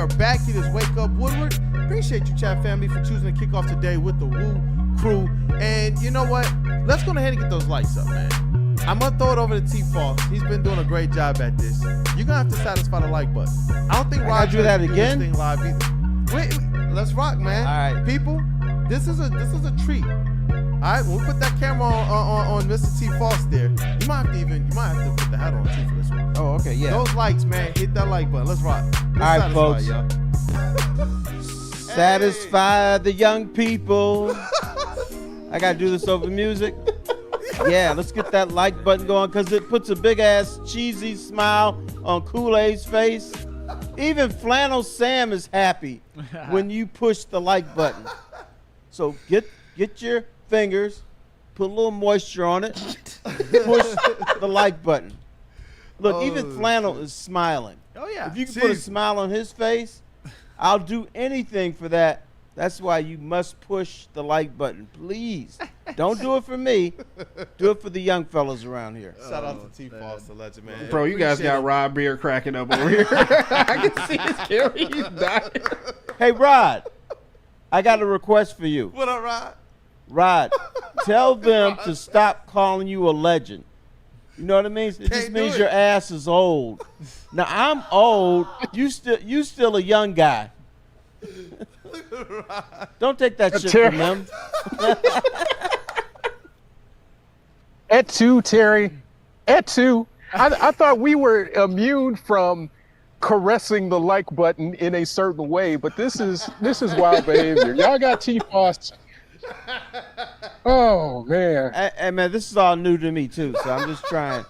are back. It is Wake Up Woodward. Appreciate you, chat family, for choosing to kick off today with the Woo crew. And you know what? Let's go ahead and get those lights up, man. I'm going to throw it over to T-Foss. He's been doing a great job at this. You're going to have to satisfy the like button. I don't think Roger do that again. This thing live either. Wait, let's rock, man. All right. People, this is a treat. All right, when we put that camera on Mr. T-Foss there, you might have to put the hat on too for this one. Oh, okay, yeah. Those likes, man, hit that like button. Let's rock. All right, folks. Y'all. Satisfy the young people. I got to do this over music. Yeah, let's get that like button going because it puts a big-ass cheesy smile on Kool-Aid's face. Even Flannel Sam is happy when you push the like button. So get your fingers, put a little moisture on it, push the like button. Look, even Flannel is smiling. Oh, yeah. If you can put a smile on his face, I'll do anything for that. That's why you must push the like button. Please. Don't do it for me. Do it for the young fellas around here. Shout out to T-Foss, the legend, man. Bro, you guys got Rod Beer cracking up over here. I can see his camera. He's dying. Hey, Rod, I got a request for you. What up, Rod? Rod, tell them to stop calling you a legend. You know what it means? It just means your ass is old. Now, I'm old. You still a young guy. Don't take that shit from them. Et tu, Terry. Et tu. I thought we were immune from caressing the like button in a certain way, but this is wild behavior. Y'all got T-Foss. Oh man. Hey, man, this is all new to me too, so I'm just trying.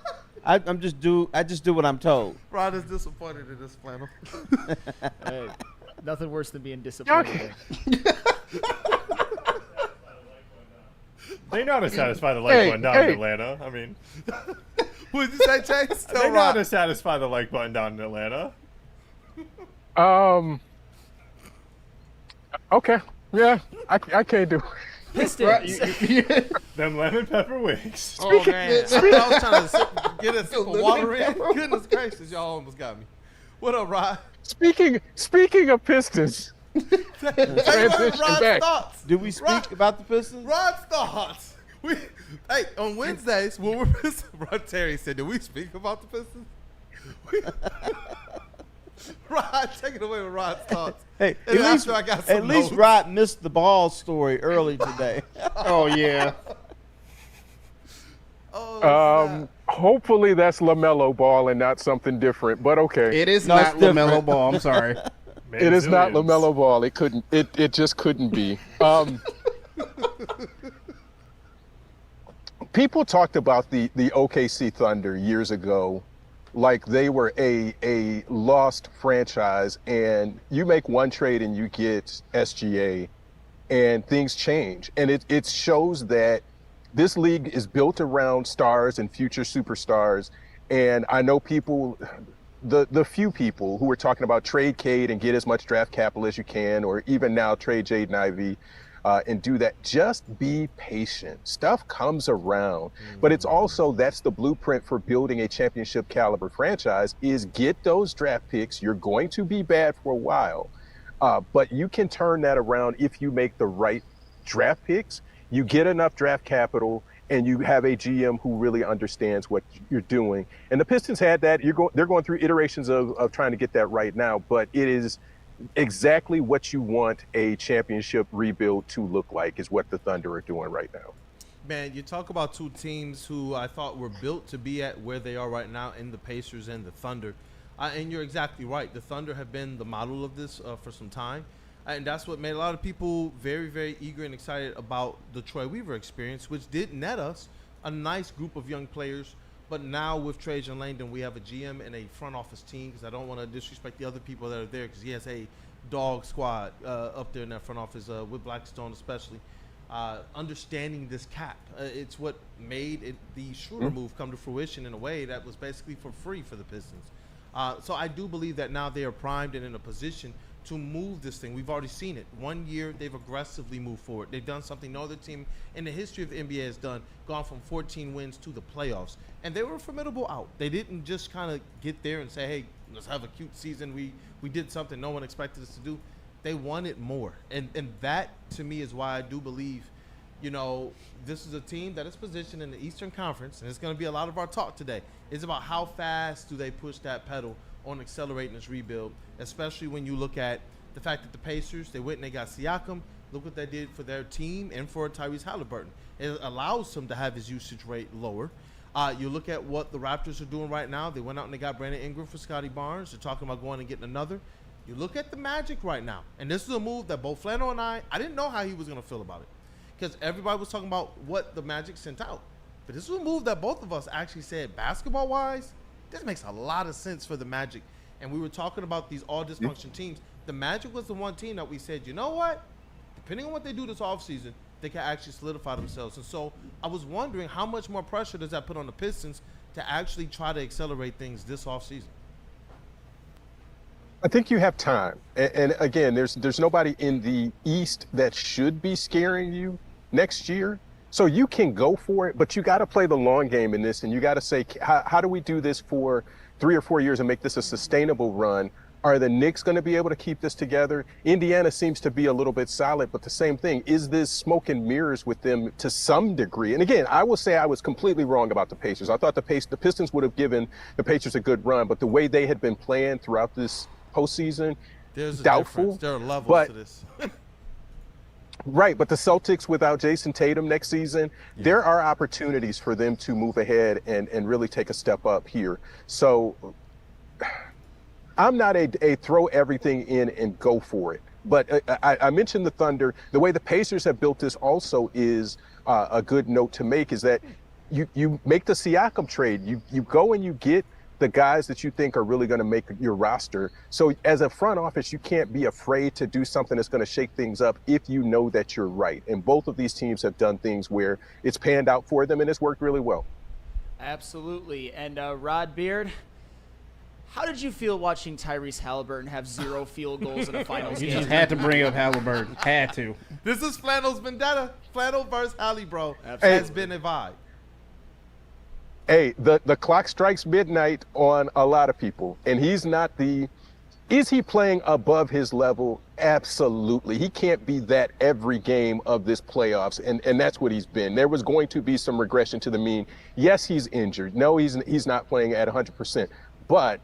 I just do what I'm told. Rod is disappointed in this flannel. Hey, nothing worse than being disappointed. They know how to satisfy the like button down in Atlanta. I mean, what did you say, Chase? they know how to satisfy the like button down in Atlanta. Okay. Yeah, I can't do it. Pistons. Them lemon pepper wings. Oh, man. I thought I was trying to get a sip of water in. Goodness gracious, y'all almost got me. What up, Rod? Speaking of Pistons. Rod's back. thoughts. Do we speak about the Pistons? Rod's thoughts. Hey, on Wednesdays, when we're Pistons, Rod Terry said, "Do we speak about the Pistons?" Rod, take it away with Rod's thoughts. Hey, And at least, after I got some at least notes. Rod missed the ball story early today. Oh, yeah. Hopefully that's LaMelo Ball and not something different, but okay. It is No, not it's different. LaMelo Ball. I'm sorry. It is not Manzillions. LaMelo Ball. It just couldn't be. People talked about the OKC Thunder years ago like they were a lost franchise, and you make one trade and you get SGA and things change. And it shows that this league is built around stars and future superstars. And I know people, the few people who were talking about trade Cade and get as much draft capital as you can, or even now trade Jaden Ivey and do that. Just be patient. Stuff comes around. But it's also, that's the blueprint for building a championship caliber franchise, is get those draft picks. You're going to be bad for a while, but you can turn that around if you make the right draft picks. You get enough draft capital, and you have a GM who really understands what you're doing. And the Pistons had that. They're going through iterations of trying to get that right now, but it is exactly what you want a championship rebuild to look like, is what the Thunder are doing right now. Man, you talk about two teams who I thought were built to be at where they are right now, in the Pacers and the Thunder. And you're exactly right. The Thunder have been the model of this for some time. And that's what made a lot of people very, very eager and excited about the Troy Weaver experience, which did net us a nice group of young players. But now with Trajan Langdon, we have a GM and a front office team, because I don't want to disrespect the other people that are there, because he has a dog squad up there in that front office, with Blackstone especially. Understanding this cap, it's what made the Schroeder move come to fruition in a way that was basically for free for the Pistons. So I do believe that now they are primed and in a position to move this thing. We've already seen it. 1 year, they've aggressively moved forward. They've done something no other team in the history of the NBA has done, gone from 14 wins to the playoffs. And they were a formidable out. They didn't just kind of get there and say, hey, let's have a cute season. We did something no one expected us to do. They wanted more. And that, to me, is why I do believe, this is a team that is positioned in the Eastern Conference, and it's going to be a lot of our talk today. It's about how fast do they push that pedal on accelerating this rebuild, especially when you look at the fact that the Pacers, they went and they got Siakam. Look what they did for their team and for Tyrese Halliburton. It allows him to have his usage rate lower. You look at what the Raptors are doing right now. They went out and they got Brandon Ingram for Scotty Barnes. They're talking about going and getting another. You look at the Magic right now, and this is a move that both Flannel and I didn't know how he was going to feel about it, because everybody was talking about what the Magic sent out. But this was a move that both of us actually said, basketball-wise, this makes a lot of sense for the Magic. And we were talking about these all-dysfunction teams. The Magic was the one team that we said, you know what? Depending on what they do this offseason, they can actually solidify themselves. And so I was wondering, how much more pressure does that put on the Pistons to actually try to accelerate things this offseason? I think you have time. And again, there's nobody in the East that should be scaring you next year. So you can go for it, but you got to play the long game in this, and you got to say, how do we do this for 3 or 4 years and make this a sustainable run? Are the Knicks going to be able to keep this together? Indiana seems to be a little bit solid, but the same thing. Is this smoke and mirrors with them to some degree? And again, I will say I was completely wrong about the Pacers. I thought the Pistons would have given the Pacers a good run, but the way they had been playing throughout this postseason, there's a doubtful. Difference. There are levels to this. Right, but the Celtics without Jason Tatum next season, there are opportunities for them to move ahead and really take a step up here. So I'm not a throw everything in and go for it. But I mentioned the Thunder. The way the Pacers have built this also is a good note to make, is that you make the Siakam trade. You go and you get the guys that you think are really going to make your roster. So as a front office, you can't be afraid to do something that's going to shake things up if you know that you're right. And both of these teams have done things where it's panned out for them and it's worked really well. Absolutely. And Rod Beard, how did you feel watching Tyrese Halliburton have 0 field goals in a finals You game? just had to bring up Halliburton. Had to. This is Flannel's vendetta. Flannel versus Hallie, bro. Absolutely. Has been a vibe. Hey, the clock strikes midnight on a lot of people, and he's not is he playing above his level? Absolutely. He can't be that every game of this playoffs, and that's what he's been. There was going to be some regression to the mean. Yes, he's injured. No, he's not playing at 100%, but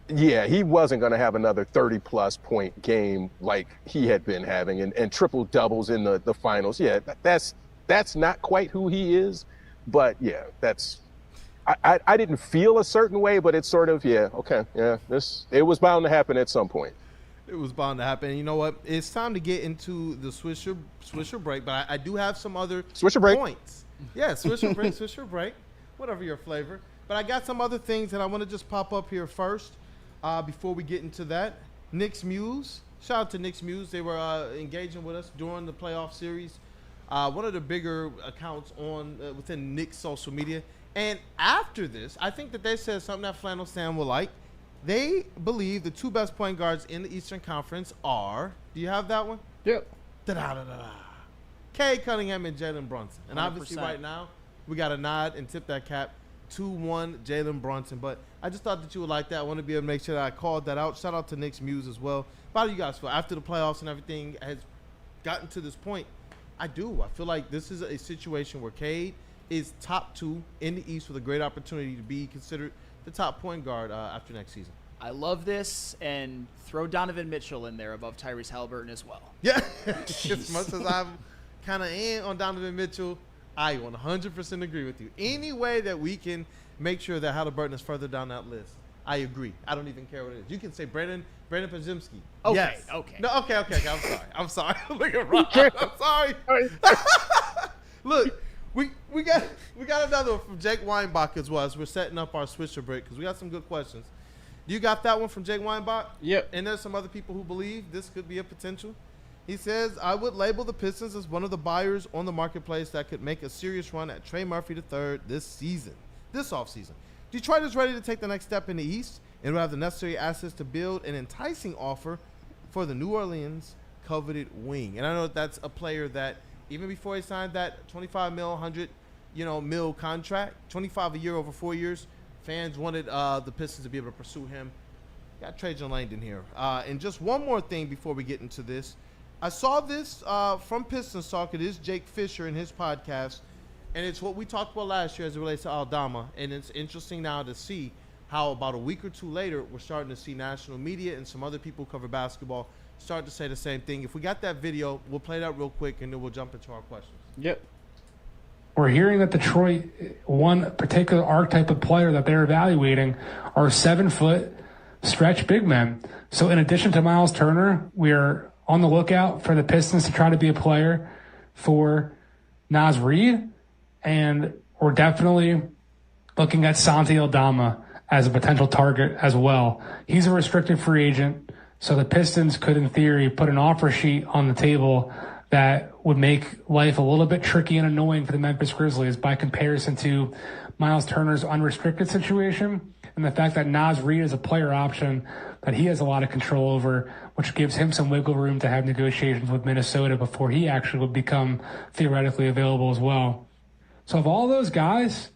yeah, he wasn't going to have another 30-plus point game like he had been having, and triple doubles in the finals. Yeah, that's not quite who he is, but yeah, I didn't feel a certain way, but it's sort of, it was bound to happen at some point. It was bound to happen. You know what? It's time to get into the Swisher break, but I do have some other Swisher break. points. Yeah, Swisher break, Swisher break, whatever your flavor. But I got some other things that I want to just pop up here first before we get into that. Knicks Muse. Shout out to Knicks Muse. They were engaging with us during the playoff series. One of the bigger accounts on within Knicks social media. And after this, I think that they said something that Flannel Sam will like. They believe the 2 best point guards in the Eastern Conference are, do you have that one? Yep. Da-da-da-da-da. Kay Cunningham and Jalen Brunson. And 100%. obviously right now, we got to nod and tip that cap 2-1 Jalen Brunson. But I just thought that you would like that. I want to be able to make sure that I called that out. Shout out to Knicks Muse as well. How do you guys feel? After the playoffs and everything has gotten to this point, I feel like this is a situation where Cade is top 2 in the East with a great opportunity to be considered the top point guard after next season. I love this, and throw Donovan Mitchell in there above Tyrese Halliburton as well. Yeah, as much as I'm kind of in on Donovan Mitchell, I 100% agree with you. Any way that we can make sure that Halliburton is further down that list, I agree. I don't even care what it is. You can say Brandon Pajimski. Okay, yes. okay. No, okay. I'm sorry. Look at Rob. I'm sorry. Look. We got another one from Jake Weinbach as well as we're setting up our Swisher break because we got some good questions. You got that one from Jake Weinbach? Yep. And there's some other people who believe this could be a potential. He says, I would label the Pistons as one of the buyers on the marketplace that could make a serious run at Trey Murphy III this offseason. Detroit is ready to take the next step in the East and will have the necessary assets to build an enticing offer for the New Orleans coveted wing. And I know that's a player that even before he signed that 25 mil, 100 mil contract, 25 a year over 4 years, fans wanted the Pistons to be able to pursue him. Got Trajan Langdon here. And just one more thing before we get into this. I saw this from Pistons Talk. It is Jake Fisher in his podcast. And it's what we talked about last year as it relates to Aldama. And it's interesting now to see how about a week or two later, we're starting to see national media and some other people who cover basketball start to say the same thing. If we got that video, we'll play that real quick, and then we'll jump into our questions. Yep. We're hearing that Detroit, one particular archetype of player that they're evaluating are 7-foot stretch big men. So in addition to Miles Turner, we are on the lookout for the Pistons to try to be a player for Naz Reid. And we're definitely looking at Santi Aldama as a potential target as well. He's a restricted free agent. So the Pistons could, in theory, put an offer sheet on the table that would make life a little bit tricky and annoying for the Memphis Grizzlies by comparison to Miles Turner's unrestricted situation and the fact that Naz Reid is a player option that he has a lot of control over, which gives him some wiggle room to have negotiations with Minnesota before he actually would become theoretically available as well. So of all those guys,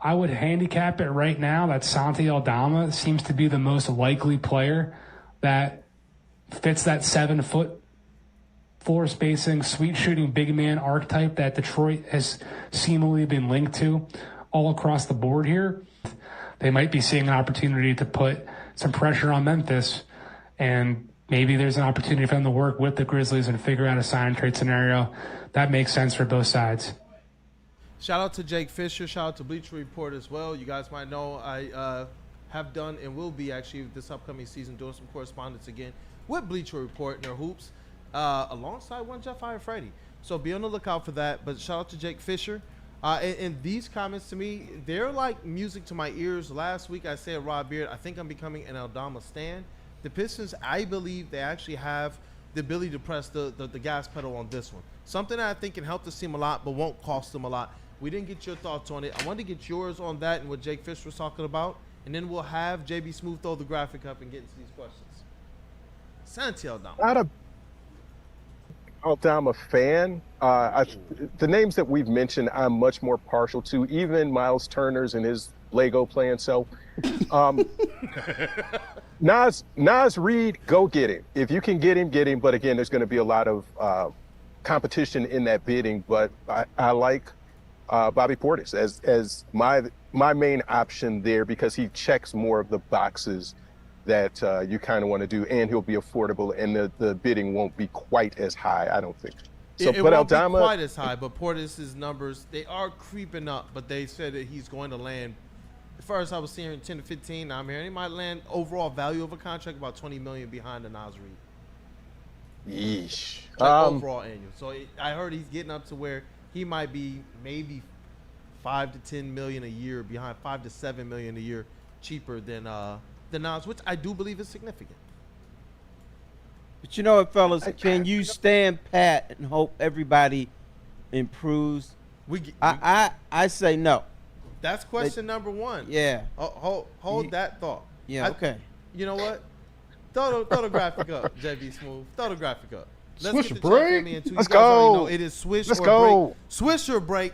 I would handicap it right now that Santi Aldama seems to be the most likely player that fits that 7-foot floor spacing, sweet shooting big man archetype that Detroit has seemingly been linked to all across the board here. They might be seeing an opportunity to put some pressure on Memphis, and maybe there's an opportunity for them to work with the Grizzlies and figure out a sign trade scenario that makes sense for both sides. Shout out to Jake Fisher. Shout out to Bleacher Report as well. You guys might know I have done and will be actually this upcoming season doing some correspondence again with Bleacher Report and their hoops alongside one Jeff Freddy. So be on the lookout for that. But shout out to Jake Fisher. And these comments to me, they're like music to my ears. Last week I said Rod Beard, I think I'm becoming an Aldama stan. The Pistons, I believe they actually have the ability to press the gas pedal on this one. Something that I think can help the team a lot but won't cost them a lot. We didn't get your thoughts on it. I wanted to get yours on that and what Jake Fisher was talking about. And then we'll have JB Smooth throw the graphic up and get into these questions. Santi Aldama. Not a Aldama fan. The names that we've mentioned, I'm much more partial to. Even Miles Turner's and his Lego playing self. Naz Reid, go get him. If you can get him, get him. But again, there's going to be a lot of competition in that bidding. But I like Bobby Portis as my main option there because he checks more of the boxes that you kind of want to do, and he'll be affordable, and the bidding won't be quite as high, I don't think. So, it but won't Aldama, be quite as high, but Portis' numbers, they are creeping up, but they said that he's going to land, first I was seeing 10 to 15, now I'm hearing he might land overall value of a contract about $20 million behind the Naz Reid. yeesh. Overall annual. So I heard he's getting up to where he might be maybe 5 to 10 million a year behind, 5 to 7 million a year cheaper than the Naz, which I do believe is significant. But you know what, fellas? Can you stand pat and hope everybody improves? I say no. That's question number one. Yeah. Hold that thought. Yeah, okay. You know what? Throw the graphic up, JB Smooth. Throw the graphic up. Let's Swish get or the break. chat family into. Let's You guys already go. know it is swish Let's or go. break. Swish or break.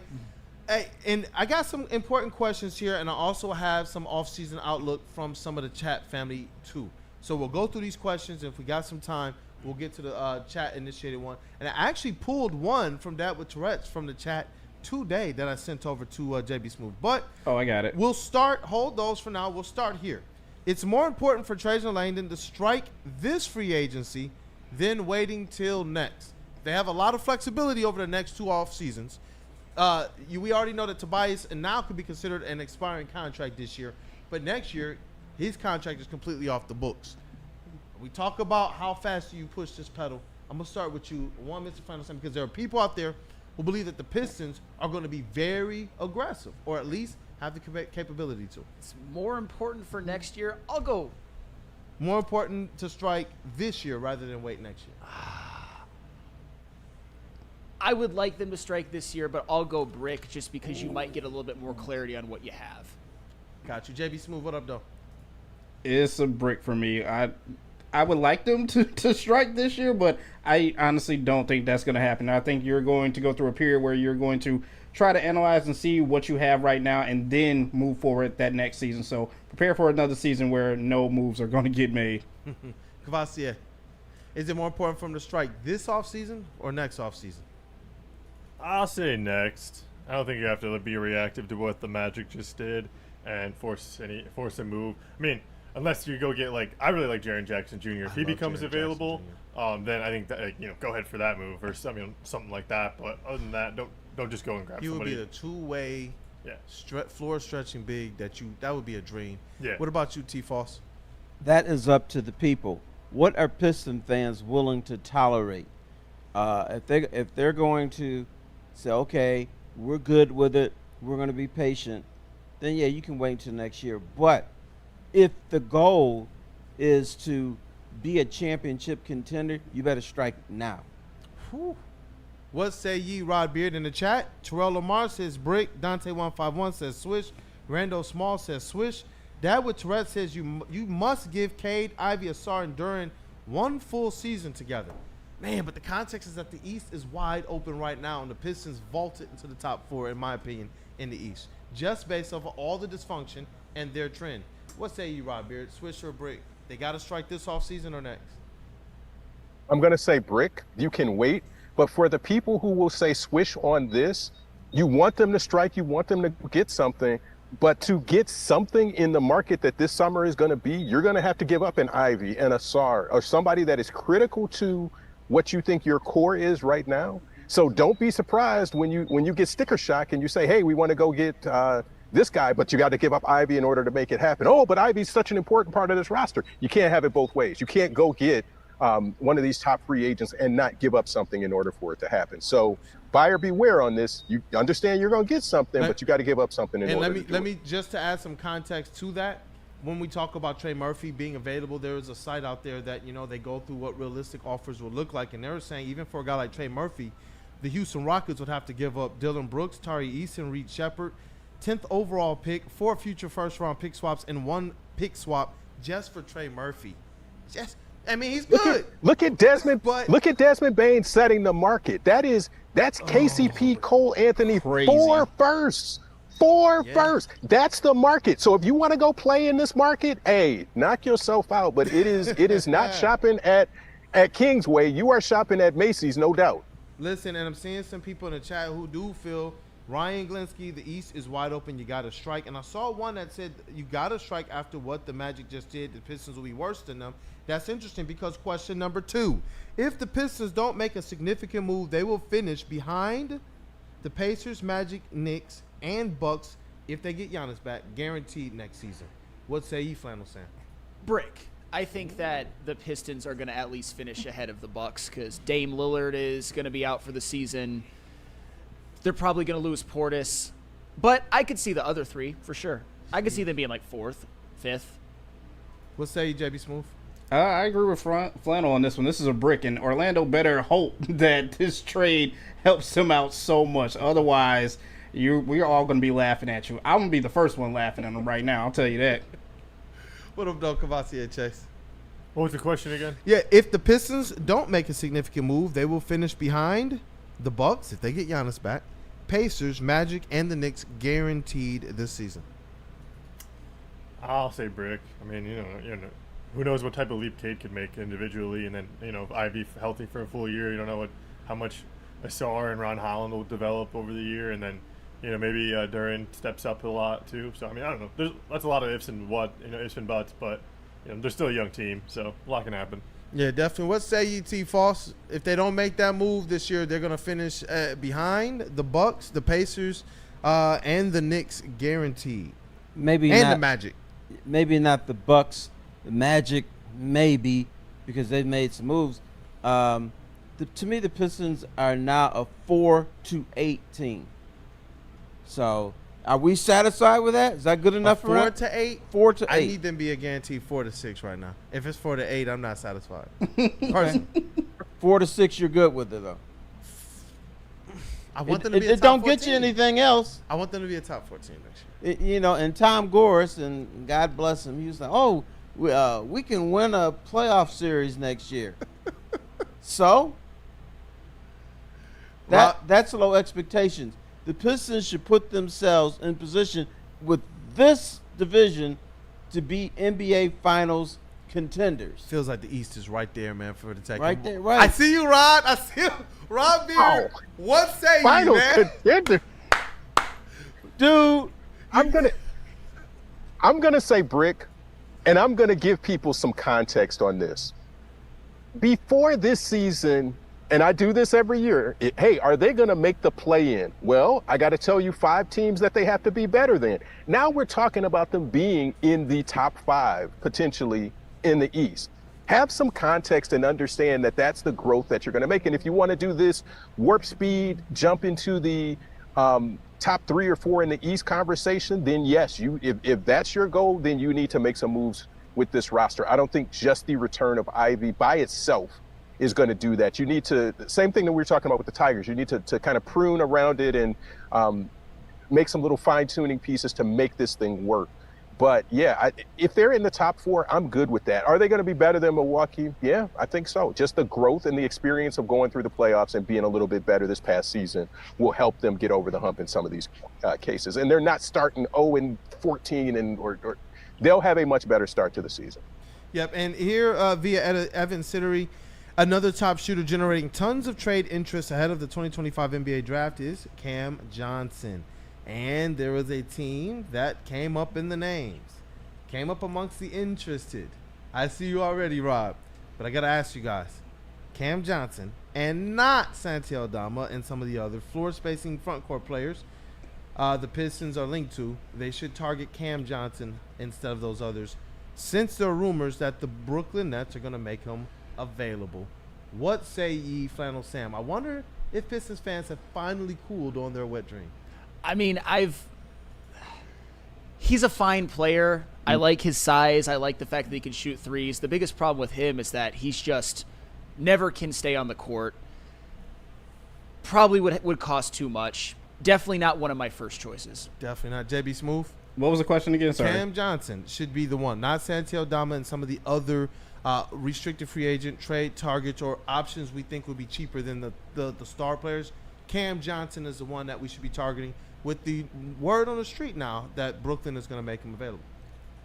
Hey, and I got some important questions here, and I also have some off-season outlook from some of the chat family too. So we'll go through these questions, and if we got some time, we'll get to the chat-initiated one. And I actually pulled one from Dad with Tourette's from the chat today that I sent over to JB Smooth. But Oh, I got it. we'll hold those for now. We'll start here. It's more important for Trajan Langdon to strike this free agency than waiting till next. They have a lot of flexibility over the next two off seasons. We already know that Tobias and now could be considered an expiring contract this year, but next year his contract is completely off the books. We talk about how fast do you push this pedal. I'm gonna start with you, Mr. Flannel Sam, because there are people out there who believe that the Pistons are going to be very aggressive, or at least have the capability to. It's more important for next year. I'll go. More important to strike this year rather than wait next year. I would like them to strike this year, but I'll go brick just because you might get a little bit more clarity on what you have. Got you. JB Smooth, what up, though? It's a brick for me. I would like them to strike this year, but I honestly don't think that's going to happen. I think you're going to go through a period where you're going to try to analyze and see what you have right now and then move forward that next season. So prepare for another season where no moves are going to get made. Cavassier, is it more important for him to strike this offseason or next offseason? I'll say next. I don't think you have to be reactive to what the Magic just did and force a move. I mean, unless you go get I really like Jaren Jackson Jr. If he becomes available, then I think that go ahead for that move or something like that. But other than that, don't just go and grab He somebody. would be the two-way floor stretching big that would be a dream. Yeah. What about you, T. Foss? That is up to the people. What are Piston fans willing to tolerate? If they're going to say, okay, we're good with it, we're going to be patient, then yeah, you can wait until next year. But if the goal is to be a championship contender, you better strike now. Whew. What say ye, Rod Beard, in the chat? Terrell Lamar says brick. Dante151 says swish. Randall Small says swish. Dad with Tourette says you must give Cade, Ivy, Assar, and Duren one full season together. Man, but the context is that the East is wide open right now, and the Pistons vaulted into the top 4, in my opinion, in the East, just based off of all the dysfunction and their trend. What say you, Rod Beard? Swish or brick? They got to strike this offseason or next? I'm going to say brick. You can wait. But for the people who will say swish on this, you want them to strike, you want them to get something. But to get something in the market that this summer is going to be, you're going to have to give up an Ivy and a Sar or somebody that is critical to what you think your core is right now. So don't be surprised when you get sticker shock and you say, hey, we want to go get this guy, but you got to give up Ivy in order to make it happen. Oh, but Ivy's such an important part of this roster. You can't have it both ways. You can't go get one of these top free agents and not give up something in order for it to happen. So buyer beware on this. You understand you're going to get something, but you got to give up something in order to do let me just to add some context to that. When we talk about Trey Murphy being available, there is a site out there that, they go through what realistic offers will look like. And they were saying even for a guy like Trey Murphy, the Houston Rockets would have to give up Dylan Brooks, Tari Eason, Reed Shepard, 10th overall pick, 4 future first-round pick swaps, and 1 pick swap just for Trey Murphy. He's good. Look at Desmond. But look at Desmond Bain setting the market. That's KCP, Cole Anthony, Crazy. 4 firsts. 4 firsts. That's the market. So if you want to go play in this market, hey, knock yourself out. But it is not shopping at Kingsway. You are shopping at Macy's, no doubt. Listen, and I'm seeing some people in the chat who do feel Ryan Glinsky, the East is wide open. You got to strike. And I saw one that said you got to strike after what the Magic just did. The Pistons will be worse than them. That's interesting because question number 2, if the Pistons don't make a significant move, they will finish behind the Pacers, Magic, Knicks, and Bucks if they get Giannis back, guaranteed next season. What say you, Flannel Sam? Brick. I think that the Pistons are going to at least finish ahead of the Bucks because Dame Lillard is going to be out for the season. They're probably going to lose Portis. But I could see the other 3 for sure. I could see them being 4th, 5th. What say you, JB Smooth? I agree with Flannel on this one. This is a brick, and Orlando better hope that this trade helps them out so much. Otherwise, we're all going to be laughing at you. I'm going to be the first one laughing at them right now. I'll tell you that. What up, though, Cavassier Chase? What was the question again? Yeah, if the Pistons don't make a significant move, they will finish behind the Bucks if they get Giannis back, Pacers, Magic, and the Knicks guaranteed this season. I'll say brick. I mean, who knows what type of leap Cade could make individually, and then if Ivy healthy for a full year, you don't know how much Assar and Ron Holland will develop over the year, and then maybe Duren steps up a lot too. So I mean, I don't know. That's a lot of ifs and ifs and buts, but they're still a young team, so a lot can happen. Yeah, definitely. What say you, T. Foss? If they don't make that move this year, they're gonna finish behind the Bucks, the Pacers, and the Knicks guaranteed. Maybe and not the Magic. Maybe not the Bucks, the Magic, maybe because they've made some moves. To me, the Pistons are now a 4-8 team. So, are we satisfied with that? Is that good enough for 4 us? to 8? 4 to 8. I need them to be a guaranteed 4 to 6 right now. If it's 4 to 8, I'm not satisfied. Personally. 4 to 6, you're good with it though. I want them to be a It top don't 14. get you anything else. I want them to be a top 14 next year. And Tom Gorris, and God bless him, he was like, "Oh, we can win a playoff series next year." So that's low expectations. the Pistons should put themselves in position with this division to be NBA Finals contenders. Feels like the East is right there, man, for the taking. Right there, right. I see you, Rod. I see you. Rod Beard. Oh. What say you, Finals man? contender. Dude, I'm gonna say Brick, and I'm gonna give people some context on this. Before this season, and I do this every year, hey, are they gonna make the play-in? Well, I gotta tell you 5 teams that they have to be better than. Now we're talking about them being in the top 5, potentially, in the East. Have some context and understand that that's the growth that you're gonna make. And if you wanna do this warp speed, jump into the top 3 or 4 in the East conversation, then yes, if that's your goal, then you need to make some moves with this roster. I don't think just the return of Ivy by itself is going to do that. You need to, same thing that we were talking about with the Tigers, you need to kind of prune around it and make some little fine-tuning pieces to make this thing work. But yeah, if they're in the top 4, I'm good with that. Are they going to be better than Milwaukee? Yeah, I think so. Just the growth and the experience of going through the playoffs and being a little bit better this past season will help them get over the hump in some of these cases. And they're not starting 0-14 or they'll have a much better start to the season. Yep, and here via Evan Sittery, another top shooter generating tons of trade interest ahead of the 2025 NBA draft is Cam Johnson. And there was a team that came up in the names, came up amongst the interested. I see you already, Rob, but I got to ask you guys, Cam Johnson and not Santi Aldama and some of the other floor-spacing front court players the Pistons are linked to, they should target Cam Johnson instead of those others, since there are rumors that the Brooklyn Nets are going to make him available. What say ye, Flannel Sam? I wonder if Pistons fans have finally cooled on their wet dream. I mean, he's a fine player. I like his size. I like the fact that he can shoot threes. The biggest problem with him is that he's just never can stay on the court. Probably would cost too much. Definitely not one of my first choices. Definitely not. JB Smooth? What was the question again? Sorry. Cam Johnson should be the one, not Santi Aldama and some of the other restricted free agent trade targets or options we think would be cheaper than the star players. Cam Johnson is the one that we should be targeting, with the word on the street now that Brooklyn is going to make him available.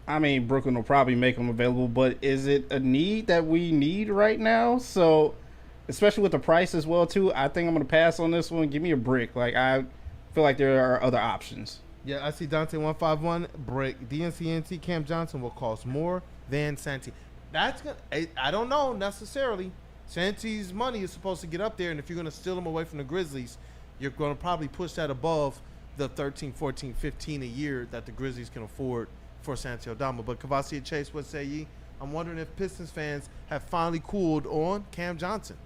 I mean, Brooklyn will probably make him available, but is it a need that we need right now? So, especially with the price as well, too, I think I'm going to pass on this one. Give me a brick. Like, I feel like there are other options. Yeah, I see Dante151, brick. DNCNT, Cam Johnson will cost more than Santi. That's gonna. I don't know necessarily. Santi's money is supposed to get up there, and if you're going to steal him away from the Grizzlies, you're going to probably push that above the 13, 14, 15 a year that the Grizzlies can afford for Santi Aldama. But Kavasi Chase, what say ye? I'm wondering if Pistons fans have finally cooled on Cam Johnson.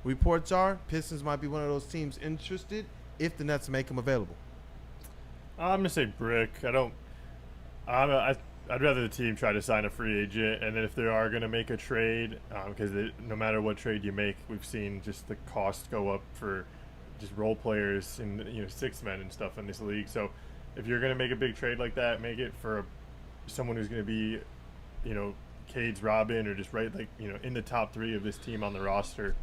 Reports are Pistons might be one of those teams interested if the Nets make him available. I'm gonna say brick. I'd rather the team try to sign a free agent, and then if they are going to make a trade, because no matter what trade you make, we've seen just the cost go up for just role players and 6 men and stuff in this league. So if you're going to make a big trade like that, make it for someone who's going to be, Cade's Robin or just in the top 3 of this team on the roster.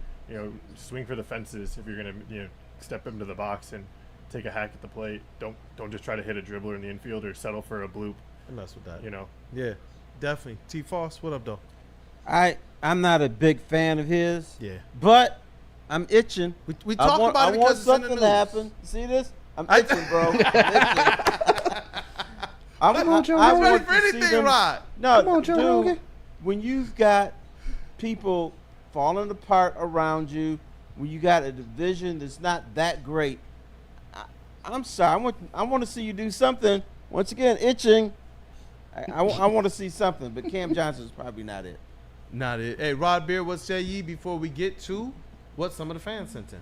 Swing for the fences if you're going to step into the box and take a hack at the plate. Don't just try to hit a dribbler in the infield or settle for a bloop. I mess with that. Yeah, definitely. T. Foss, what up, though? I'm not a big fan of his. Yeah. But I'm itching. We talked about it because it's in the something news. to happen. See this? I'm itching, bro. I'm itching. I'm ready for anything, Rod. No, Come on, Joe dude, Rogan. when you've got people falling apart around you, when you got a division that's not that great, I'm sorry. I want to see you do something. Once again, itching. I want to see something, but Cam Johnson's probably not it. Not it. Hey, Rod Beard, what say ye before we get to what some of the fans sent in?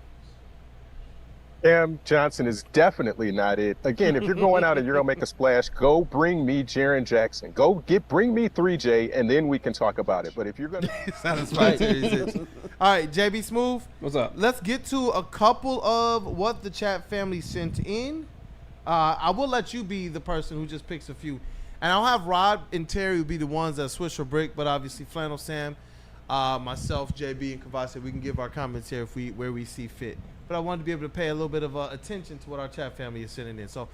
Cam Johnson is definitely not it. Again, if you're going out and you're going to make a splash, go bring me Jaren Jackson. Bring me 3J, and then we can talk about it. But if you're going to... Satisfied series. All right, JB Smooth. What's up? Let's get to a couple of what the chat family sent in. I will let you be the person who just picks a few. And I'll have Rod and Terry be the ones that swish or brick, but obviously Flannel Sam, myself, JB, and Kavasi, we can give our comments here where we see fit. But I wanted to be able to pay a little bit of attention to what our chat family is sending in. So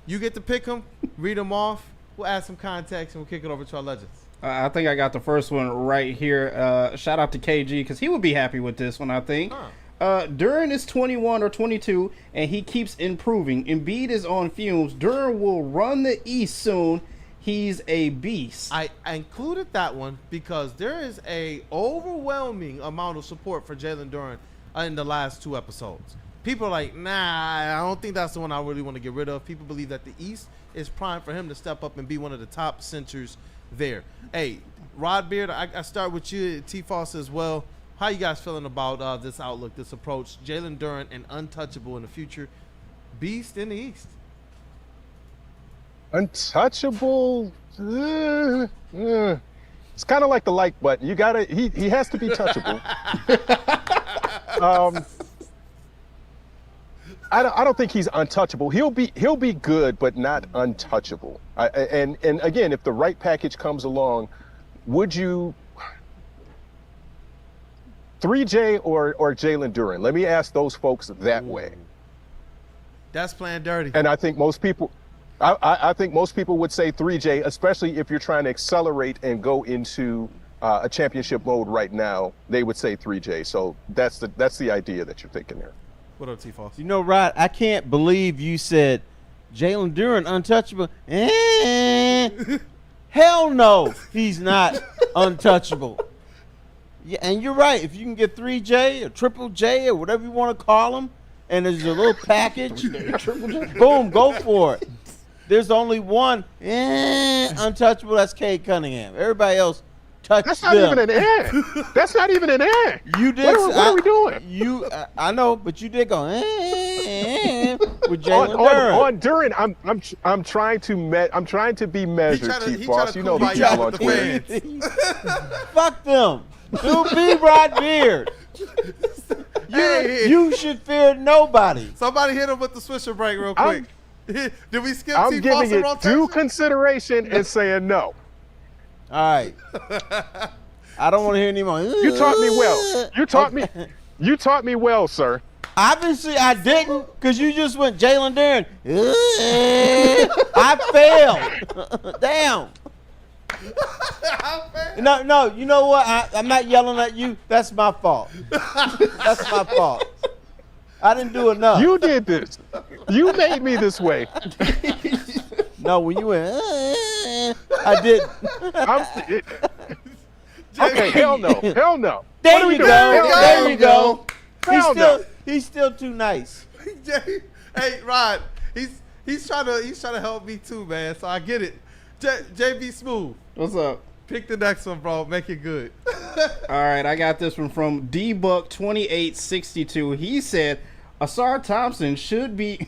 you get to pick them, read them off. We'll add some context, and we'll kick it over to our legends. I think I got the first one right here. Shout out to KG because he would be happy with this one, I think. Duren is 21 or 22, and he keeps improving. Embiid is on fumes. Duren will run the East soon. He's a beast. I included that one because there is a overwhelming amount of support for Jalen Duren in the last 2 episodes. People are like, nah, I don't think that's the one I really want to get rid of. People believe that the East is prime for him to step up and be one of the top centers there. Hey, Rod Beard, I start with you, T-Foss as well. How you guys feeling about this outlook, this approach? Jalen Duren, an untouchable in the future, beast in the East. Untouchable? It's kind of like the like button. You gotta. He has to be touchable. I don't think he's untouchable. He'll be good, but not untouchable. And again, if the right package comes along, would you 3J or Jalen Duren? Let me ask those folks that way. That's playing dirty. And I think most people, I think most people would say 3J, especially if you're trying to accelerate and go into a championship mode right now. They would say 3J. So that's the idea that you're thinking there. What up, T-Foss? You know, Rod, I can't believe you said Jalen Duren untouchable. Hell no, he's not untouchable. Yeah, and you're right. If you can get 3J or Triple J or whatever you want to call him, and there's a little package, boom, go for it. There's only one untouchable. That's Cade Cunningham. Everybody else. That's not even an air. That's not even an air. You did. What are we doing? I know, but you did go with Jalen Duren. On Duren, I'm trying to be measured, T-Foss. You know the people on Twitter. Fuck them. Do be Rod Beard. You should fear nobody. Somebody hit him with the swisher break real quick. Did we skip I'm T-Foss giving in it rotation? due consideration and saying no. All right. I don't want to hear anymore. You taught me well. You taught me well, sir. Obviously, I didn't, because you just went Jalen Duren. I failed. Damn. No, you know what? I'm not yelling at you. That's my fault. That's my fault. I didn't do enough. You did this. You made me this way. No, when you went, I did. Okay, hell no. Hell no. There you go. There you go. No. He's still too nice. Hey, Rod, he's trying to help me too, man. So I get it. JB Smooth. What's up? Pick the next one, bro. Make it good. All right, I got this one from DBuck2862. He said Assar Thompson should be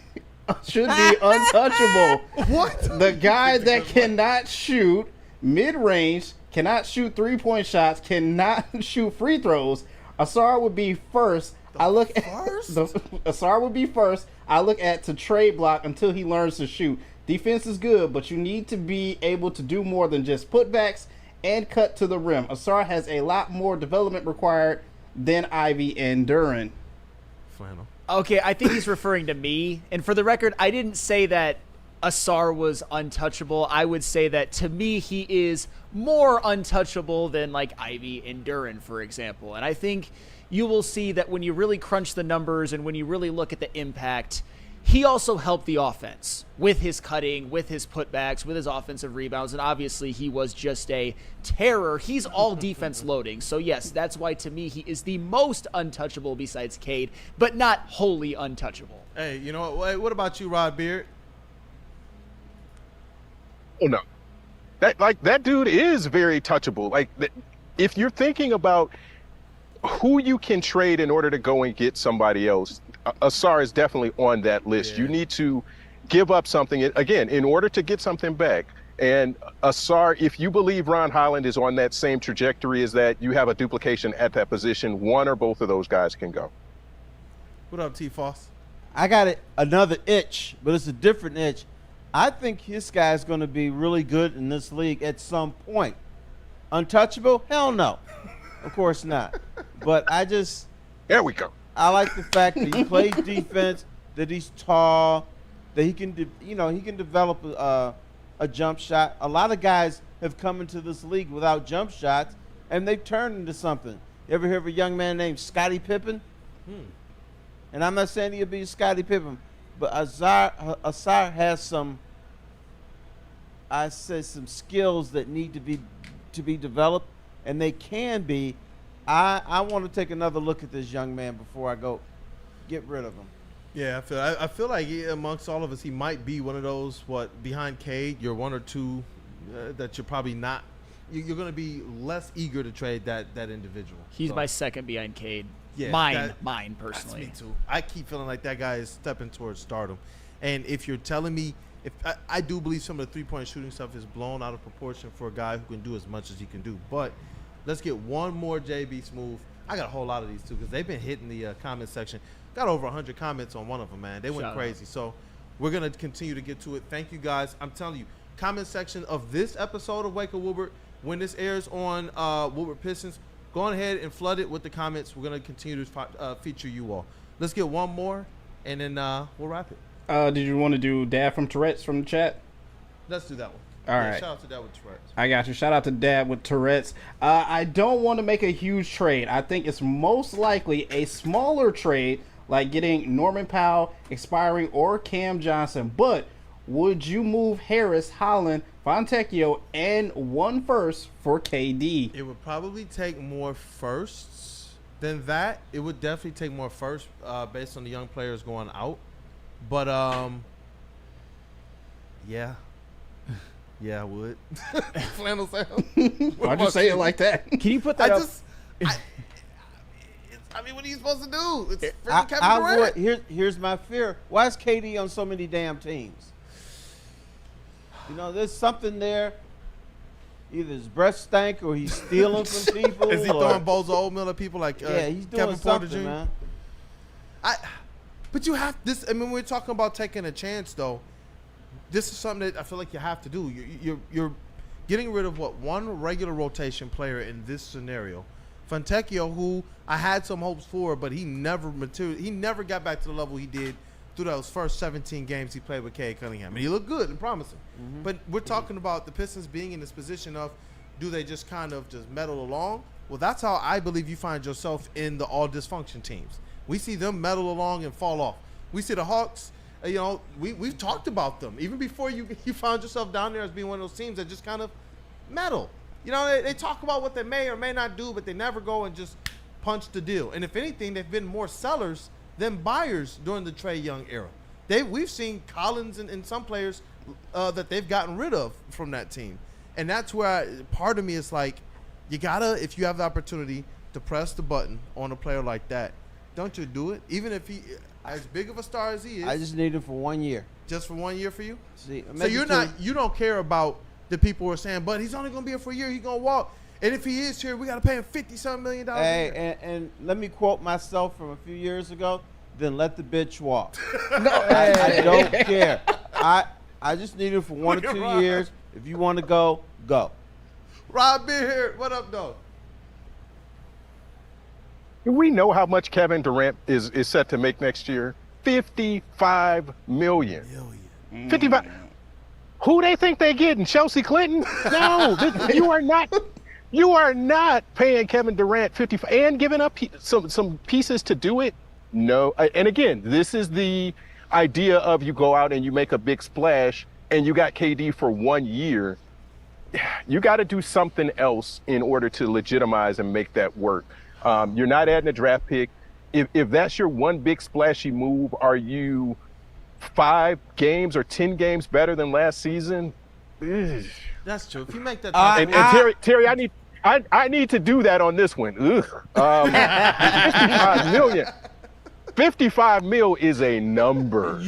untouchable. What? The guy that cannot shoot mid-range, cannot shoot three-point shots, cannot shoot free throws. Assar would be first. Assar would be first. I look at to trade block until he learns to shoot. Defense is good, but you need to be able to do more than just putbacks and cut to the rim. Assar has a lot more development required than Ivy and Duren. Flannel. Okay, I think he's referring to me. And for the record, I didn't say that Assar was untouchable. I would say that to me, he is more untouchable than like Ivy and Duren, for example. And I think you will see that when you really crunch the numbers and when you really look at the impact, he also helped the offense with his cutting, with his putbacks, with his offensive rebounds, and obviously he was just a terror. He's all defense loading. So yes, that's why to me he is the most untouchable besides Cade, but not wholly untouchable. Hey, you know what? What about you, Rod Beard? Oh no, that dude is very touchable. Like, if you're thinking about who you can trade in order to go and get somebody else, Assar is definitely on that list. Yeah. You need to give up something, again, in order to get something back. And Assar, if you believe Ron Holland is on that same trajectory as that, you have a duplication at that position. One or both of those guys can go. What up, T-Foss? I got another itch, but it's a different itch. I think this guy's going to be really good in this league at some point. Untouchable? Hell no. Of course not. But There we go. I like the fact that he plays defense, that he's tall, that he can, he can develop a jump shot. A lot of guys have come into this league without jump shots, and they've turned into something. You ever hear of a young man named Scottie Pippen? And I'm not saying he'll be Scottie Pippen, but Assar has some skills that need to be developed, and they can be. I want to take another look at this young man before I go get rid of him. Yeah, I feel like amongst all of us, he might be one of those behind Cade. You're one or two that you're probably not. You're going to be less eager to trade that individial. He's my second behind Cade. Yeah, mine personally. That's me too. I keep feeling like that guy is stepping towards stardom. And if you're telling me, if I do believe some of the 3-point shooting stuff is blown out of proportion for a guy who can do as much as he can do. But let's get one more JB Smooth. I got a whole lot of these too because they've been hitting the comment section. Got over 100 comments on one of them, man. They went crazy. So we're going to continue to get to it. Thank you, guys. I'm telling you, comment section of this episode of Wake Up Woodward, when this airs on Woodward Pistons, go on ahead and flood it with the comments. We're going to continue to feature you all. Let's get one more, and then we'll wrap it. Did you want to do Dad from Tourette's from the chat? Let's do that one. All right. Shout out to Dad with Tourette's. I got you. Shout out to Dad with Tourette's. I don't want to make a huge trade. I think it's most likely a smaller trade, like getting Norman Powell expiring or Cam Johnson. But would you move Harris, Holland, Fontecchio, and 1 first for KD? It would probably take more firsts than that. It would definitely take more firsts based on the young players going out. But, yeah. Yeah, I would. Flannel Sam. Why'd you say it like that? Can you put that up? I mean, what are you supposed to do? It's freaking Kevin Durant. Here's my fear. Why is KD on so many damn teams? There's something there. Either his breath stank or he's stealing from people. Is he throwing bowls of oatmeal at people like he's doing Kevin Porter Jr.? Man. But you have this. I mean, we're talking about taking a chance, though. This is something that I feel like you have to do. You're getting rid of one regular rotation player in this scenario. Fontecchio, who I had some hopes for, but he never got back to the level he did through those first 17 games he played with Cade Cunningham. And he looked good and promising. Mm-hmm. But we're talking about the Pistons being in this position of, do they just kind of just meddle along? Well, that's how I believe you find yourself in the all dysfunction teams. We see them meddle along and fall off. We see the Hawks, we've talked about them. Even before you found yourself down there as being one of those teams that just kind of meddle. They talk about what they may or may not do, but they never go and just punch the deal. And if anything, they've been more sellers than buyers during the Trae Young era. We've seen Collins and some players that they've gotten rid of from that team. And that's where part of me is like, you gotta, if you have the opportunity to press the button on a player like that, don't you do it? Even if he, as big of a star as he is. I just need him for 1 year. Just for 1 year for you? See, so you don't care about the people who are saying, but he's only going to be here for a year, he's going to walk. And if he is here, we got to pay him $50-something million a year. And let me quote myself from a few years ago, then let the bitch walk. I don't care. I just need him for 1 or 2 years. If you want to go, go. Rob Beard, what up, though? Do we know how much Kevin Durant is set to make next year? $55 million. 55. Who they think they're getting? Chelsea Clinton? No, you are not paying Kevin Durant 55 and giving up some pieces to do it. No, and again, this is the idea of you go out and you make a big splash and you got KD for 1 year. You got to do something else in order to legitimize and make that work. You're not adding a draft pick. If that's your one big splashy move, are you 5 games or 10 games better than last season? Ugh. That's true. If you make that, and Terry, I need to do that on this one. 55 million. 55 mil is a number.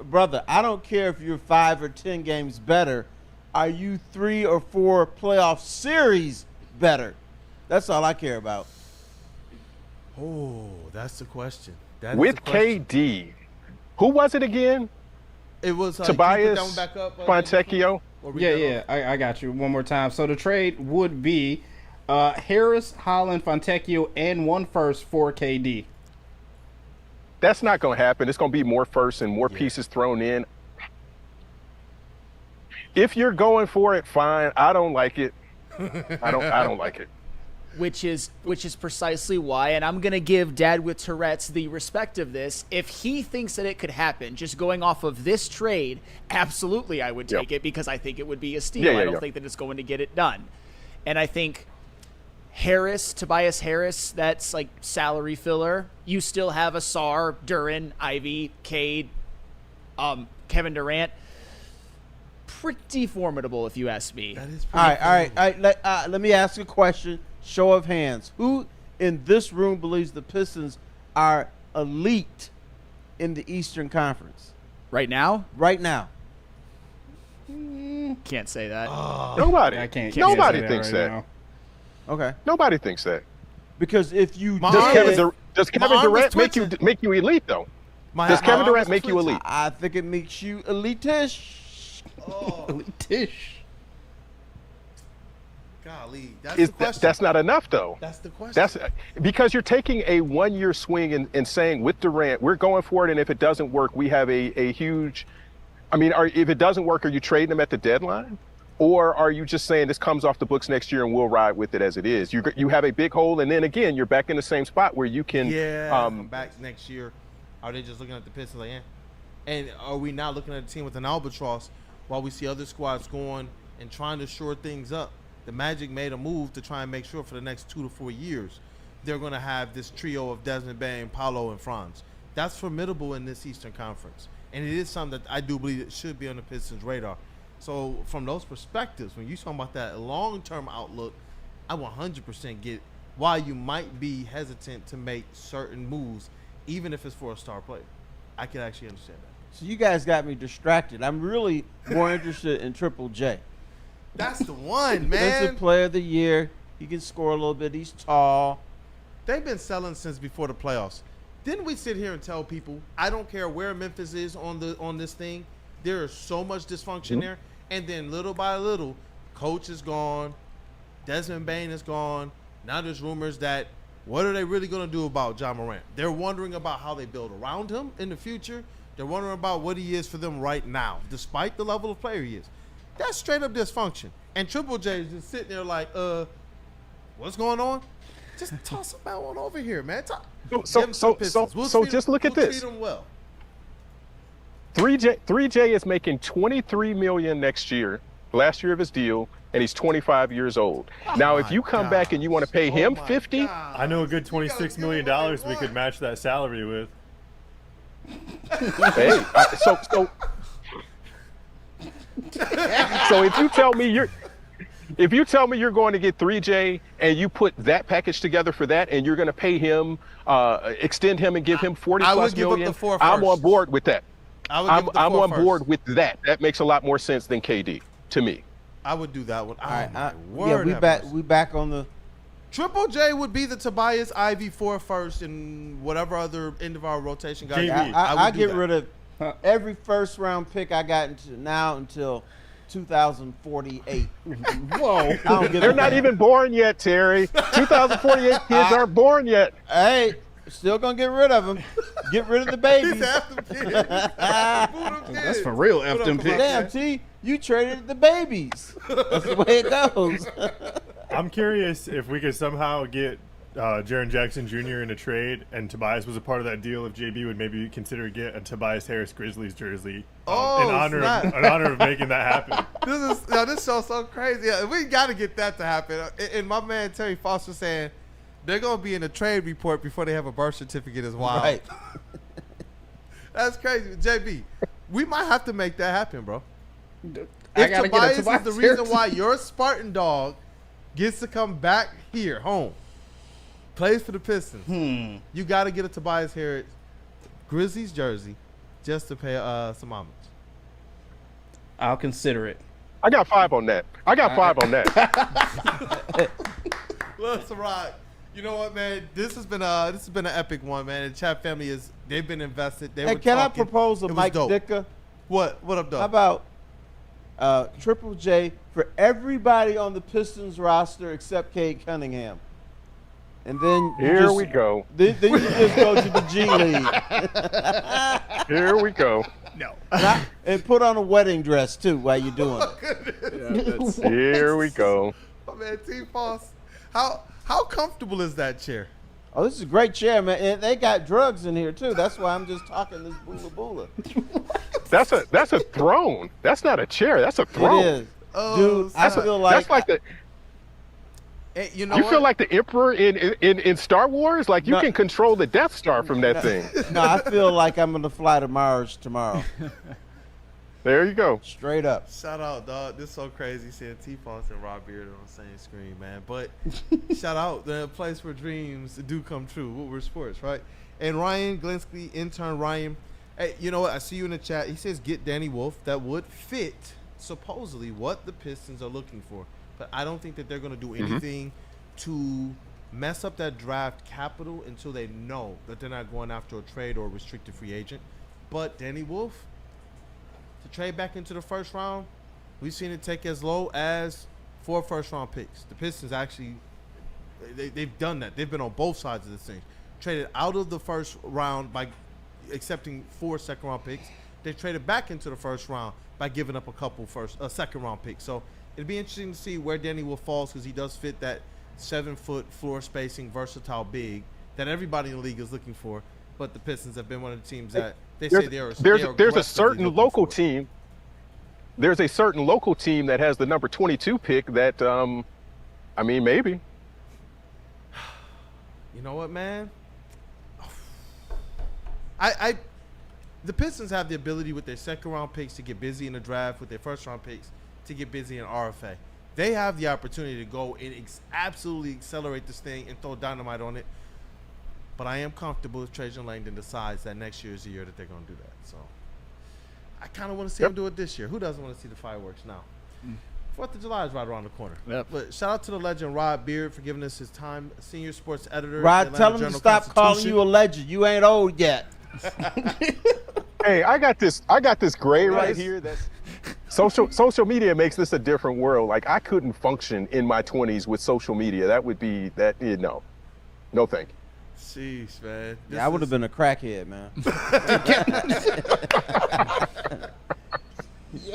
Brother, I don't care if you're 5 or 10 games better. Are you 3 or 4 playoff series better? That's all I care about. Oh, that's the question. With KD, who was it again? It was Tobias Fontecchio. Yeah, I got you one more time. So the trade would be Harris, Holland, Fontecchio, and 1 first for KD. That's not going to happen. It's going to be more firsts and more pieces thrown in. If you're going for it, fine. I don't like it. I don't like it. Which is precisely why, and I'm going to give Dad with Tourette's the respect of this. If he thinks that it could happen, just going off of this trade, absolutely I would take it because I think it would be a steal. I don't think that it's going to get it done. And I think Tobias Harris, that's like salary filler. You still have Assar, Duren, Ivy, Cade, Kevin Durant. Pretty formidable, if you ask me. That is All pretty right. Let me ask a question. Show of hands. Who in this room believes the Pistons are elite in the Eastern Conference? Right now? Right now. Can't say that. Nobody. I can't Nobody say thinks right that. now. Okay. Nobody thinks that. Because if you Does Kevin arm Durant is make you elite though? Does My Kevin arm Durant is make you twitching. elite? I think it makes you elite-ish. Elite-ish. Golly, that's the question. That's not enough though. That's the question. That's because you're taking a 1-year swing and saying with Durant, we're going for it, and if it doesn't work, we have a huge. I mean, if it doesn't work, are you trading them at the deadline, or are you just saying this comes off the books next year and we'll ride with it as it is? You have a big hole, and then again, you're back in the same spot where you can. Back next year. Are they just looking at the Pistons like, and are we not looking at a team with an albatross while we see other squads going and trying to shore things up? The Magic made a move to try and make sure for the next 2 to 4 years they're going to have this trio of Desmond Bane, Paolo, and Franz. That's formidable in this Eastern Conference, and it is something that I do believe it should be on the Pistons' radar. So from those perspectives, when you talk about that long-term outlook, I 100% get why you might be hesitant to make certain moves, even if it's for a star player. I can actually understand that. So you guys got me distracted. I'm really more interested in Triple J. That's the one, man. Defensive Player of the Year. He can score a little bit. He's tall. They've been selling since before the playoffs. Didn't we sit here and tell people, I don't care where Memphis is on this thing, there is so much dysfunction there. And then little by little, coach is gone, Desmond Bane is gone. Now there's rumors that what are they really going to do about Ja Morant? They're wondering about how they build around him in the future. They're wondering about what he is for them right now, despite the level of player he is. That's straight up dysfunction. And Triple J is just sitting there like, what's going on? Just toss him out on over here, man. So just look at this. Treat him well. 3J is making $23 million next year, last year of his deal, and he's 25 years old. Now, if you come back and you want to pay him 50, I know a good $26 million we could match that salary with. hey, so if you tell me you're going to get 3J and you put that package together for that, and you're going to pay him, extend him and give him 40 plus million, I'm on board with that. I'm on board with that. That makes a lot more sense than KD to me. I would do that one. All right. We back on the. Triple J would be the Tobias Ivy 4 first and whatever other end of our rotation guy. I get rid of every first round pick I got until 2048. Whoa. They're not even born yet, Terry. 2048 kids aren't born yet. Hey, still gonna get rid of them. Get rid of the babies. That's for real, F them picks. Damn, T, you traded the babies. That's the way it goes. I'm curious if we could somehow get Jaren Jackson Jr. in a trade, and Tobias was a part of that deal. If JB would maybe consider get a Tobias Harris Grizzlies jersey in honor of making that happen. This show's so crazy. Yeah, we got to get that to happen. And my man Terry Foster saying they're gonna be in a trade report before they have a birth certificate as well. Right. That's crazy, JB. We might have to make that happen, bro. I gotta Tobias get a Tobias is the reason Harris. why your Spartan dog gets to come back here, home, plays for the Pistons. You got to get a Tobias Harris Grizzlies jersey just to pay some homage. I'll consider it. I got 5 on that. Let's rock. You know what, man? This has been an epic one, man. The chat family they've been invested. Hey, can I propose a Mike dope. Dicker? What up, How though? about Triple J for everybody on the Pistons roster except Cade Cunningham. And then Here we go. Then you just go to the G League. Here we go. No. And put on a wedding dress, too, while you're doing it. Here we go. Oh, man, T-Foss, how comfortable is that chair? Oh, this is a great chair, man. And they got drugs in here, too. That's why I'm just talking this boola. That's a throne. That's not a chair. That's a throne. It is. Oh, Dude, I feel like... That's like the... Hey, you know You what? feel like the Emperor in Star Wars? Like you can control the Death Star from that thing. No, I feel like I'm going to fly to Mars tomorrow. There you go. Straight up. Shout out, dog. This is so crazy seeing T-Foss and Rob Beard on the same screen, man. But shout out, the place where dreams do come true, Woodward Sports, right? And Ryan Glinsky, intern Ryan. Hey, you know what? I see you in the chat. He says get Danny Wolf. That would fit, supposedly, what the Pistons are looking for. But I don't think that they're going to do anything to mess up that draft capital until they know that they're not going after a trade or a restricted free agent. But Danny Wolf, to trade back into the first round, we've seen it take as low as 4 first-round picks. The Pistons actually, they've done that. They've been on both sides of this thing. Traded out of the first round by accepting 4 second-round picks. They traded back into the first round by giving up a couple second-round picks. So it'd be interesting to see where Danny Wolf falls because he does fit that 7-foot floor spacing, versatile big that everybody in the league is looking for. But the Pistons have been one of the teams that they say there's a certain local team. There's a certain local team that has the number 22 pick that, I mean, maybe. You know what, man? The Pistons have the ability with their second-round picks to get busy in the draft, with their first-round picks to get busy in RFA. They have the opportunity to go and absolutely accelerate this thing and throw dynamite on it. But I am comfortable if Trajan Langdon decides that next year is the year that they're going to do that. So I kind of want to see him do it this year. Who doesn't want to see the fireworks now? 4th of July is right around the corner. Yep. But shout out to the legend Rod Beard for giving us his time, senior sports editor. Rod, tell him to stop calling you a legend. You ain't old yet. Hey, I got this grade right here. That's social media makes this a different world. Like I couldn't function in my 20s with social media. That would be no thank you. Jeez, man. Yeah, I would have been a crackhead, man.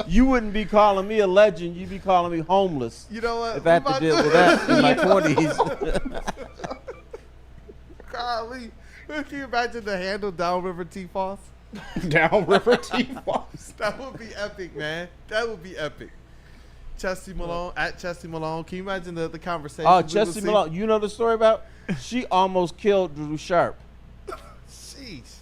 You wouldn't be calling me a legend. You'd be calling me homeless. You know what? If I had to deal with that in my 20s. Golly. Can you imagine the handle Downriver T-Foss? Downriver T-Foss. That would be epic, man. That would be epic. Chesty Malone, at Chesty Malone. Can you imagine the conversation? Oh, Chesty Malone. You know the story about? She almost killed Drew Sharp. Jeez.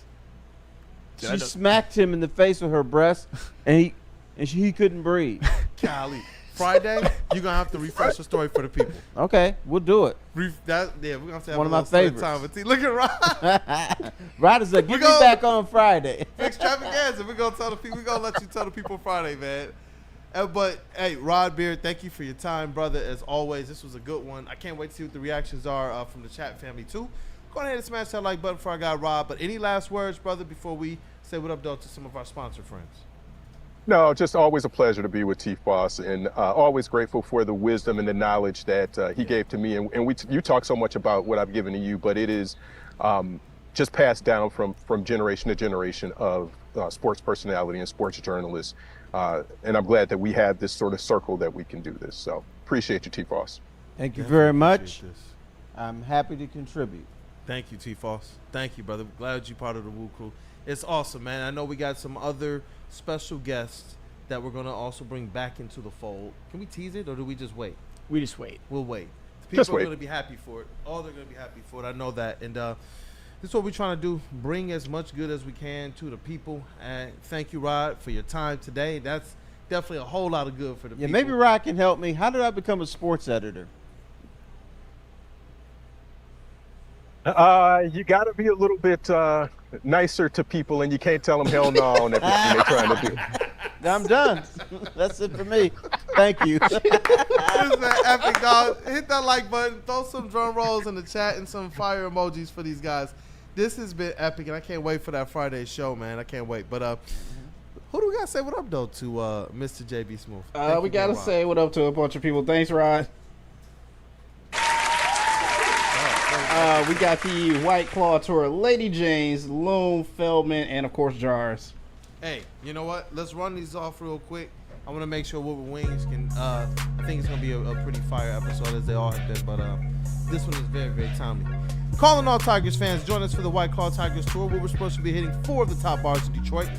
She smacked him in the face with her breast, and he couldn't breathe. Golly. Friday, you're going to have to refresh the story for the people. Okay, we'll do it. We're going to have to have one of a my favorites. time. Look at Rod. Rod is like, get me back on Friday. Extravaganza. We're going to tell the people. We're going to let you tell the people Friday, man. But, hey, Rod Beard, thank you for your time, brother. As always, this was a good one. I can't wait to see what the reactions are from the chat family, too. Go ahead and smash that like button before I got Rod. But any last words, brother, before we say what up, though, to some of our sponsor friends? No, just always a pleasure to be with T-Foss, and always grateful for the wisdom and the knowledge that he gave to me. And you talk so much about what I've given to you, but it is just passed down from generation to generation of sports personality and sports journalists. And I'm glad that we have this sort of circle that we can do this. So appreciate you, T-Foss. Thank you very much. I'm happy to contribute. Thank you, T-Foss. Thank you, brother. Glad you're part of the Woo Crew. It's awesome, man. I know we got some other special guests that we're going to also bring back into the fold. Can we tease it, or do we just wait? We just wait. We'll wait. People are going to be happy for it. All they're going to be happy for it. I know that. And this is what we're trying to do, bring as much good as we can to the people. And thank you, Rod, for your time today. That's definitely a whole lot of good for the people. Yeah, maybe Rod can help me. How did I become a sports editor? You got to be a little bit nicer to people, and you can't tell them hell no on everything they're trying to do. I'm done. That's it for me. Thank you. This is an epic, dog. Hit that like button. Throw some drum rolls in the chat and some fire emojis for these guys. This has been epic, and I can't wait for that Friday show, man. I can't wait. But Who do we got to say what up, though, to Mr. JB Smooth? We got to say what up to a bunch of people. Thanks, Rod. We got the White Claw Tour, Lady James, Loom, Feldman, and, of course, Jars. Hey, you know what? Let's run these off real quick. I want to make sure Woodward Wings can I think it's going to be a pretty fire episode, as they all have been, but this one is very, very timely. Calling all Tigers fans, join us for the White Claw Tigers Tour. Woodward Sports will be hitting 4 of the top bars in Detroit.